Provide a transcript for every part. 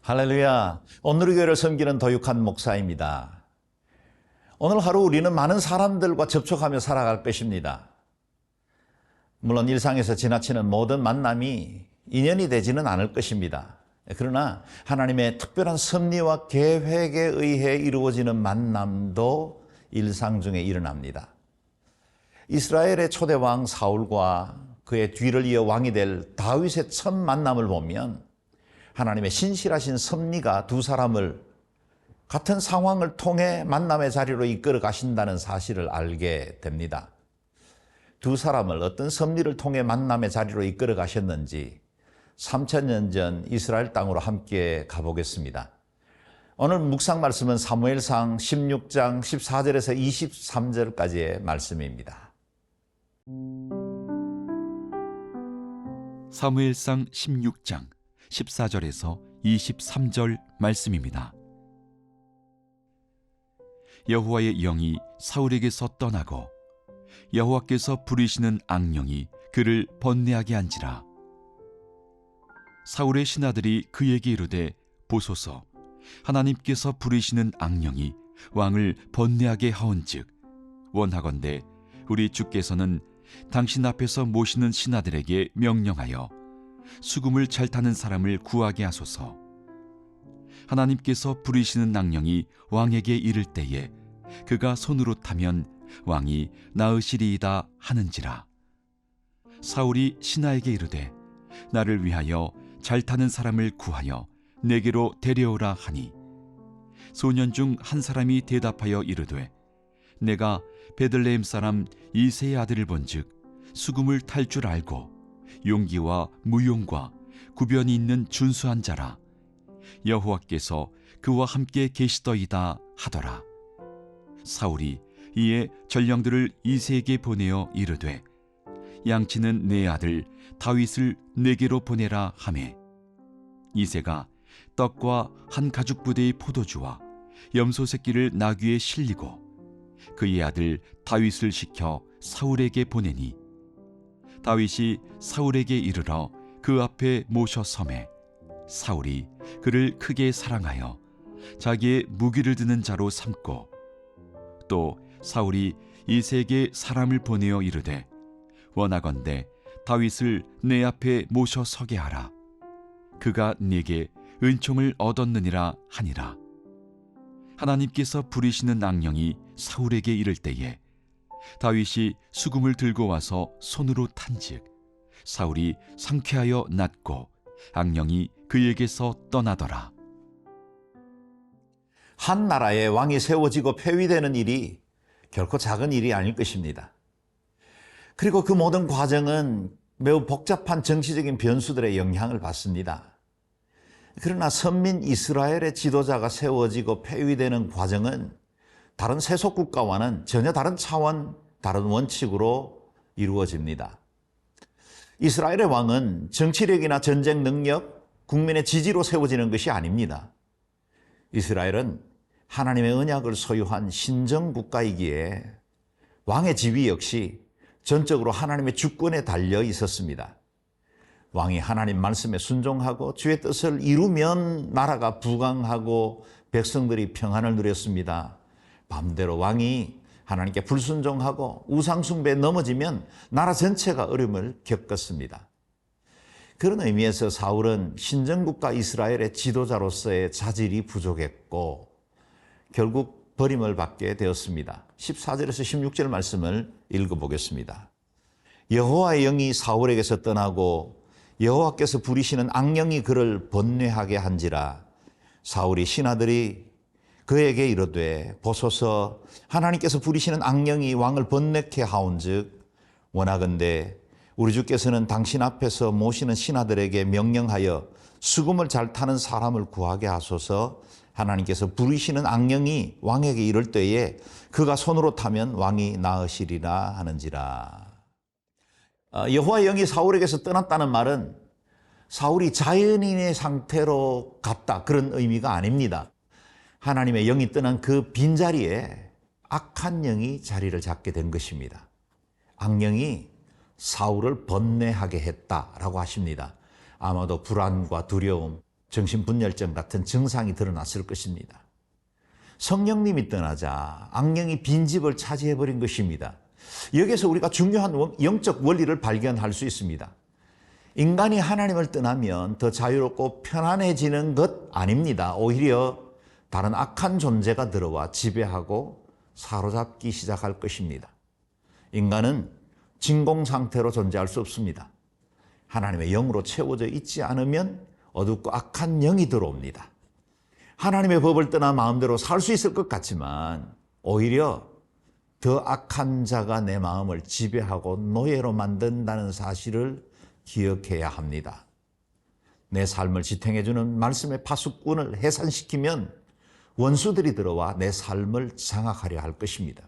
할렐루야. 오늘 교회를 섬기는 도육한 목사입니다. 오늘 하루 우리는 많은 사람들과 접촉하며 살아갈 것입니다. 물론 일상에서 지나치는 모든 만남이 인연이 되지는 않을 것입니다. 그러나 하나님의 특별한 섭리와 계획에 의해 이루어지는 만남도 일상 중에 일어납니다. 이스라엘의 초대왕 사울과 그의 뒤를 이어 왕이 될 다윗의 첫 만남을 보면 하나님의 신실하신 섭리가 두 사람을 같은 상황을 통해 만남의 자리로 이끌어 가신다는 사실을 알게 됩니다. 두 사람을 어떤 섭리를 통해 만남의 자리로 이끌어 가셨는지 3000년 전 이스라엘 땅으로 함께 가보겠습니다. 오늘 묵상 말씀은 사무엘상 16장 14절에서 23절까지의 말씀입니다. 사무엘상 16장 14절에서 23절 말씀입니다. 여호와의 영이 사울에게서 떠나고 여호와께서 부리시는 악령이 그를 번뇌하게 한지라. 사울의 신하들이 그에게 이르되 보소서, 하나님께서 부리시는 악령이 왕을 번뇌하게 하온즉 원하건대 우리 주께서는 당신 앞에서 모시는 신하들에게 명령하여 수금을 잘 타는 사람을 구하게 하소서. 하나님께서 부리시는 악령이 왕에게 이를 때에 그가 손으로 타면 왕이 나으시리이다 하는지라. 사울이 신하에게 이르되 나를 위하여 잘 타는 사람을 구하여 내게로 데려오라 하니 소년 중 한 사람이 대답하여 이르되 내가 베들레헴 사람 이새의 아들을 본즉 수금을 탈 줄 알고 용기와 무용과 구변이 있는 준수한 자라. 여호와께서 그와 함께 계시더이다 하더라. 사울이 이에 전령들을 이새에게 보내어 이르되 양치는 내 아들 다윗을 내게로 보내라 하매 이새가 떡과 한 가죽 부대의 포도주와 염소 새끼를 나귀에 실리고 그의 아들 다윗을 시켜 사울에게 보내니 다윗이 사울에게 이르러 그 앞에 모셔 섬에 사울이 그를 크게 사랑하여 자기의 무기를 드는 자로 삼고 또 사울이 이새에게 사람을 보내어 이르되 원하건대 다윗을 내 앞에 모셔 서게 하라. 그가 네게 은총을 얻었느니라 하니라. 하나님께서 부리시는 악령이 사울에게 이를 때에 다윗이 수금을 들고 와서 손으로 탄즉 사울이 상쾌하여 낫고 악령이 그에게서 떠나더라. 한 나라의 왕이 세워지고 폐위되는 일이 결코 작은 일이 아닐 것입니다. 그리고 그 모든 과정은 매우 복잡한 정치적인 변수들의 영향을 받습니다. 그러나 선민 이스라엘의 지도자가 세워지고 폐위되는 과정은 다른 세속 국가와는 전혀 다른 차원, 다른 원칙으로 이루어집니다. 이스라엘의 왕은 정치력이나 전쟁 능력, 국민의 지지로 세워지는 것이 아닙니다. 이스라엘은 하나님의 언약을 소유한 신정 국가이기에 왕의 지위 역시 전적으로 하나님의 주권에 달려 있었습니다. 왕이 하나님 말씀에 순종하고 주의 뜻을 이루면 나라가 부강하고 백성들이 평안을 누렸습니다. 반대로 왕이 하나님께 불순종하고 우상숭배에 넘어지면 나라 전체가 어려움을 겪었습니다. 그런 의미에서 사울은 신정국가 이스라엘의 지도자로서의 자질이 부족했고 결국 버림을 받게 되었습니다. 14절에서 16절 말씀을 읽어보겠습니다. 여호와의 영이 사울에게서 떠나고 여호와께서 부리시는 악령이 그를 번뇌하게 한지라. 사울이 신하들이 그에게 이르되 보소서, 하나님께서 부리시는 악령이 왕을 번뇌케 하온즉 원하건대 우리 주께서는 당신 앞에서 모시는 신하들에게 명령하여 수금을 잘 타는 사람을 구하게 하소서. 하나님께서 부리시는 악령이 왕에게 이를 때에 그가 손으로 타면 왕이 나으시리라 하는지라. 여호와의 영이 사울에게서 떠났다는 말은 사울이 자연인의 상태로 갔다, 그런 의미가 아닙니다. 하나님의 영이 떠난 그 빈자리에 악한 영이 자리를 잡게 된 것입니다. 악령이 사울을 번뇌하게 했다라고 하십니다. 아마도 불안과 두려움, 정신분열증 같은 증상이 드러났을 것입니다. 성령님이 떠나자 악령이 빈집을 차지해버린 것입니다. 여기서 우리가 중요한 영적 원리를 발견할 수 있습니다. 인간이 하나님을 떠나면 더 자유롭고 편안해지는 것 아닙니다. 오히려 다른 악한 존재가 들어와 지배하고 사로잡기 시작할 것입니다. 인간은 진공 상태로 존재할 수 없습니다. 하나님의 영으로 채워져 있지 않으면 어둡고 악한 영이 들어옵니다. 하나님의 법을 떠나 마음대로 살 수 있을 것 같지만 오히려 더 악한 자가 내 마음을 지배하고 노예로 만든다는 사실을 기억해야 합니다. 내 삶을 지탱해주는 말씀의 파수꾼을 해산시키면 원수들이 들어와 내 삶을 장악하려 할 것입니다.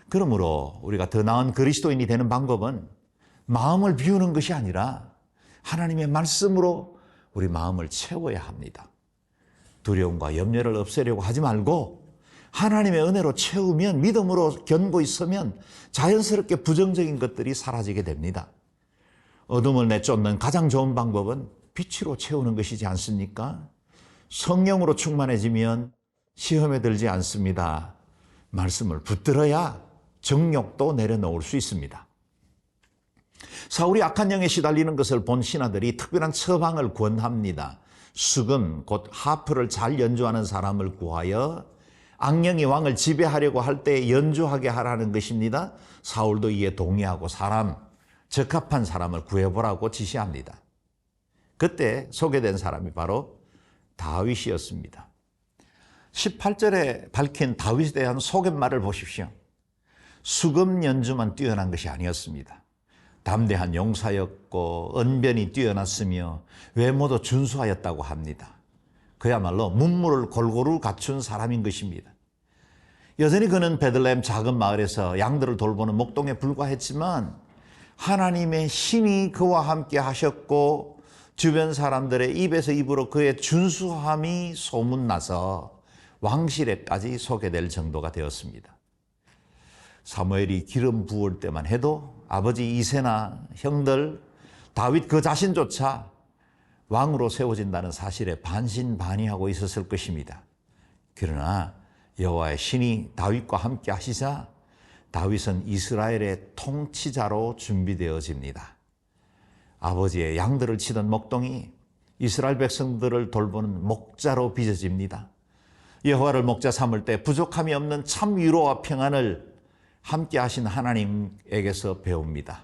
그러므로 우리가 더 나은 그리스도인이 되는 방법은 마음을 비우는 것이 아니라 하나님의 말씀으로 우리 마음을 채워야 합니다. 두려움과 염려를 없애려고 하지 말고 하나님의 은혜로 채우면, 믿음으로 견고히 서면 자연스럽게 부정적인 것들이 사라지게 됩니다. 어둠을 내쫓는 가장 좋은 방법은 빛으로 채우는 것이지 않습니까? 성령으로 충만해지면 시험에 들지 않습니다. 말씀을 붙들어야 정욕도 내려놓을 수 있습니다. 사울이 악한 영에 시달리는 것을 본 신하들이 특별한 처방을 권합니다. 수금, 곧 하프를 잘 연주하는 사람을 구하여 악령이 왕을 지배하려고 할 때 연주하게 하라는 것입니다. 사울도 이에 동의하고 적합한 사람을 구해보라고 지시합니다. 그때 소개된 사람이 바로 다윗이었습니다. 18절에 밝힌 다윗에 대한 소개말을 보십시오. 수금 연주만 뛰어난 것이 아니었습니다. 담대한 용사였고 언변이 뛰어났으며 외모도 준수하였다고 합니다. 그야말로 문물을 골고루 갖춘 사람인 것입니다. 여전히 그는 베들레헴 작은 마을에서 양들을 돌보는 목동에 불과했지만 하나님의 신이 그와 함께 하셨고 주변 사람들의 입에서 입으로 그의 준수함이 소문나서 왕실에까지 소개될 정도가 되었습니다. 사무엘이 기름 부을 때만 해도 아버지 이새나 형들, 다윗 그 자신조차 왕으로 세워진다는 사실에 반신반의하고 있었을 것입니다. 그러나 여호와의 신이 다윗과 함께 하시자 다윗은 이스라엘의 통치자로 준비되어집니다. 아버지의 양들을 치던 목동이 이스라엘 백성들을 돌보는 목자로 빚어집니다. 여호와를 목자 삼을 때 부족함이 없는 참 위로와 평안을 함께 하신 하나님에게서 배웁니다.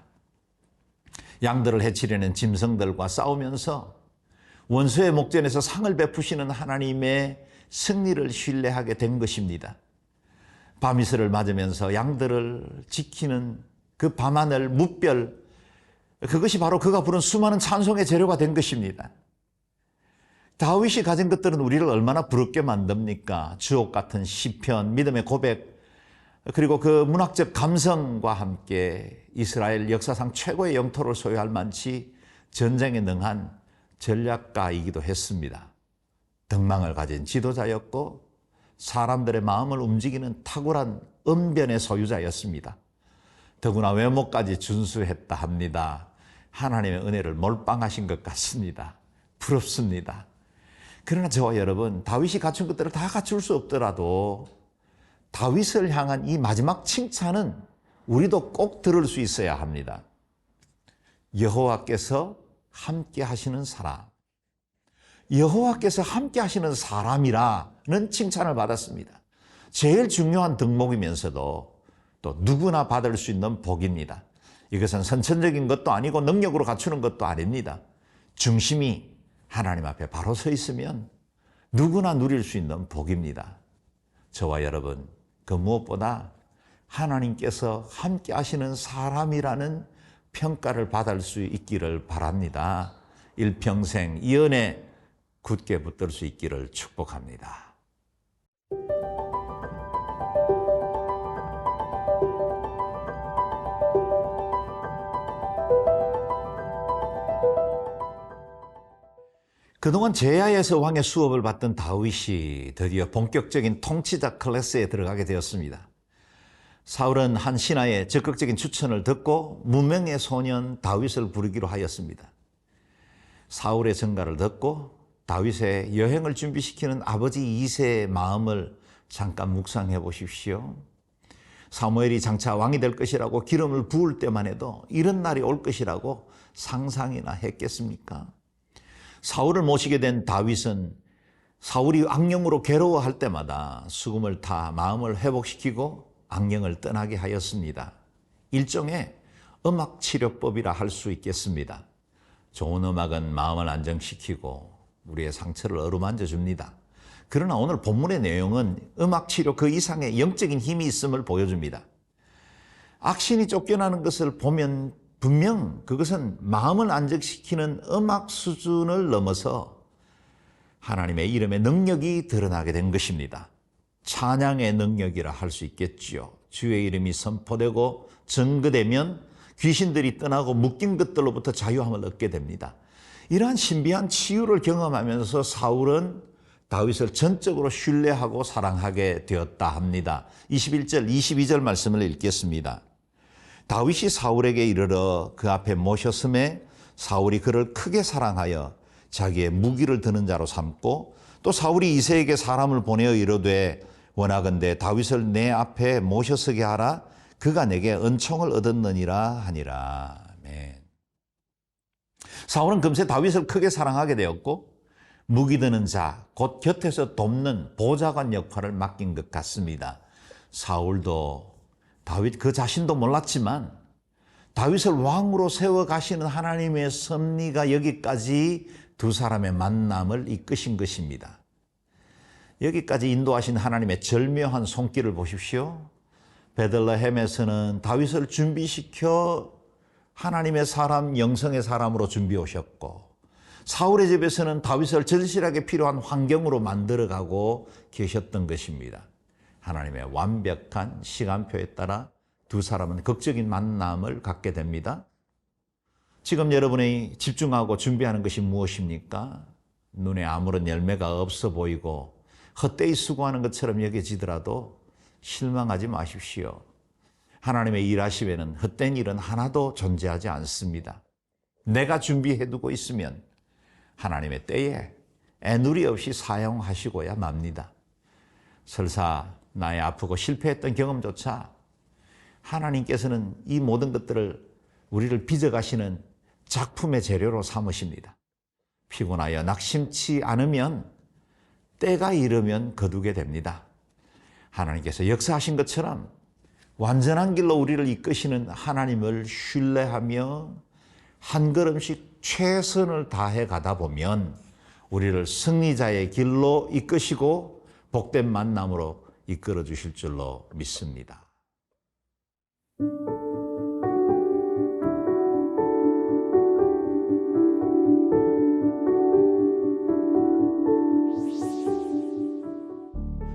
양들을 해치려는 짐승들과 싸우면서 원수의 목전에서 상을 베푸시는 하나님의 승리를 신뢰하게 된 것입니다. 밤이슬을 맞으면서 양들을 지키는 그 밤하늘 무별, 그것이 바로 그가 부른 수많은 찬송의 재료가 된 것입니다. 다윗이 가진 것들은 우리를 얼마나 부럽게 만듭니까? 주옥 같은 시편, 믿음의 고백, 그리고 그 문학적 감성과 함께 이스라엘 역사상 최고의 영토를 소유할 만치 전쟁에 능한 전략가이기도 했습니다. 덕망을 가진 지도자였고 사람들의 마음을 움직이는 탁월한 언변의 소유자였습니다. 더구나 외모까지 준수했다 합니다. 하나님의 은혜를 몰빵하신 것 같습니다. 부럽습니다. 그러나 저와 여러분, 다윗이 갖춘 것들을 다 갖출 수 없더라도 다윗을 향한 이 마지막 칭찬은 우리도 꼭 들을 수 있어야 합니다. 여호와께서 함께 하시는 사람. 여호와께서 함께 하시는 사람이라는 칭찬을 받았습니다. 제일 중요한 덕목이면서도 또 누구나 받을 수 있는 복입니다. 이것은 선천적인 것도 아니고 능력으로 갖추는 것도 아닙니다. 중심이 하나님 앞에 바로 서 있으면 누구나 누릴 수 있는 복입니다. 저와 여러분, 그 무엇보다 하나님께서 함께 하시는 사람이라는 평가를 받을 수 있기를 바랍니다. 일평생 이 은혜 굳게 붙들 수 있기를 축복합니다. 그동안 제야에서 왕의 수업을 받던 다윗이 드디어 본격적인 통치자 클래스에 들어가게 되었습니다. 사울은 한 신하의 적극적인 추천을 듣고 무명의 소년 다윗을 부르기로 하였습니다. 사울의 전가를 듣고 다윗의 여행을 준비시키는 아버지 이새의 마음을 잠깐 묵상해 보십시오. 사무엘이 장차 왕이 될 것이라고 기름을 부을 때만 해도 이런 날이 올 것이라고 상상이나 했겠습니까? 사울을 모시게 된 다윗은 사울이 악령으로 괴로워할 때마다 수금을 타 마음을 회복시키고 악령을 떠나게 하였습니다. 일종의 음악 치료법이라 할 수 있겠습니다. 좋은 음악은 마음을 안정시키고 우리의 상처를 어루만져 줍니다. 그러나 오늘 본문의 내용은 음악 치료 그 이상의 영적인 힘이 있음을 보여줍니다. 악신이 쫓겨나는 것을 보면 분명 그것은 마음을 안정시키는 음악 수준을 넘어서 하나님의 이름의 능력이 드러나게 된 것입니다. 찬양의 능력이라 할 수 있겠지요. 주의 이름이 선포되고 증거되면 귀신들이 떠나고 묶인 것들로부터 자유함을 얻게 됩니다. 이러한 신비한 치유를 경험하면서 사울은 다윗을 전적으로 신뢰하고 사랑하게 되었다 합니다. 21절, 22절 말씀을 읽겠습니다. 다윗이 사울에게 이르러 그 앞에 모셨음에 사울이 그를 크게 사랑하여 자기의 무기를 드는 자로 삼고 또 사울이 이새에게 사람을 보내어 이르되 원하건대 다윗을 내 앞에 모셔서게 하라. 그가 내게 은총을 얻었느니라 하니라. 아멘. 사울은 금세 다윗을 크게 사랑하게 되었고 무기 드는 자, 곧 곁에서 돕는 보좌관 역할을 맡긴 것 같습니다. 사울도 다윗 그 자신도 몰랐지만 다윗을 왕으로 세워가시는 하나님의 섭리가 여기까지 두 사람의 만남을 이끄신 것입니다. 여기까지 인도하신 하나님의 절묘한 손길을 보십시오. 베들레헴에서는 다윗을 준비시켜 하나님의 사람, 영성의 사람으로 준비해 오셨고 사울의 집에서는 다윗을 절실하게 필요한 환경으로 만들어가고 계셨던 것입니다. 하나님의 완벽한 시간표에 따라 두 사람은 극적인 만남을 갖게 됩니다. 지금 여러분이 집중하고 준비하는 것이 무엇입니까? 눈에 아무런 열매가 없어 보이고 헛되이 수고하는 것처럼 여겨지더라도 실망하지 마십시오. 하나님의 일하심에는 헛된 일은 하나도 존재하지 않습니다. 내가 준비해두고 있으면 하나님의 때에 애누리 없이 사용하시고야 맙니다. 설사 나의 아프고 실패했던 경험조차 하나님께서는 이 모든 것들을 우리를 빚어가시는 작품의 재료로 삼으십니다. 피곤하여 낙심치 않으면 때가 이르면 거두게 됩니다. 하나님께서 역사하신 것처럼 완전한 길로 우리를 이끄시는 하나님을 신뢰하며 한 걸음씩 최선을 다해 가다 보면 우리를 승리자의 길로 이끄시고 복된 만남으로 이끌어 주실 줄로 믿습니다.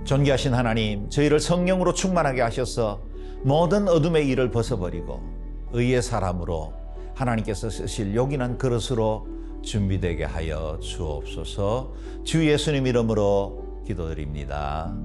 존귀하신 하나님, 저희를 성령으로 충만하게 하셔서 모든 어둠의 일을 벗어버리고 의의 사람으로 하나님께서 쓰실 요긴한 그릇으로 준비되게 하여 주옵소서. 주 예수님 이름으로 기도드립니다.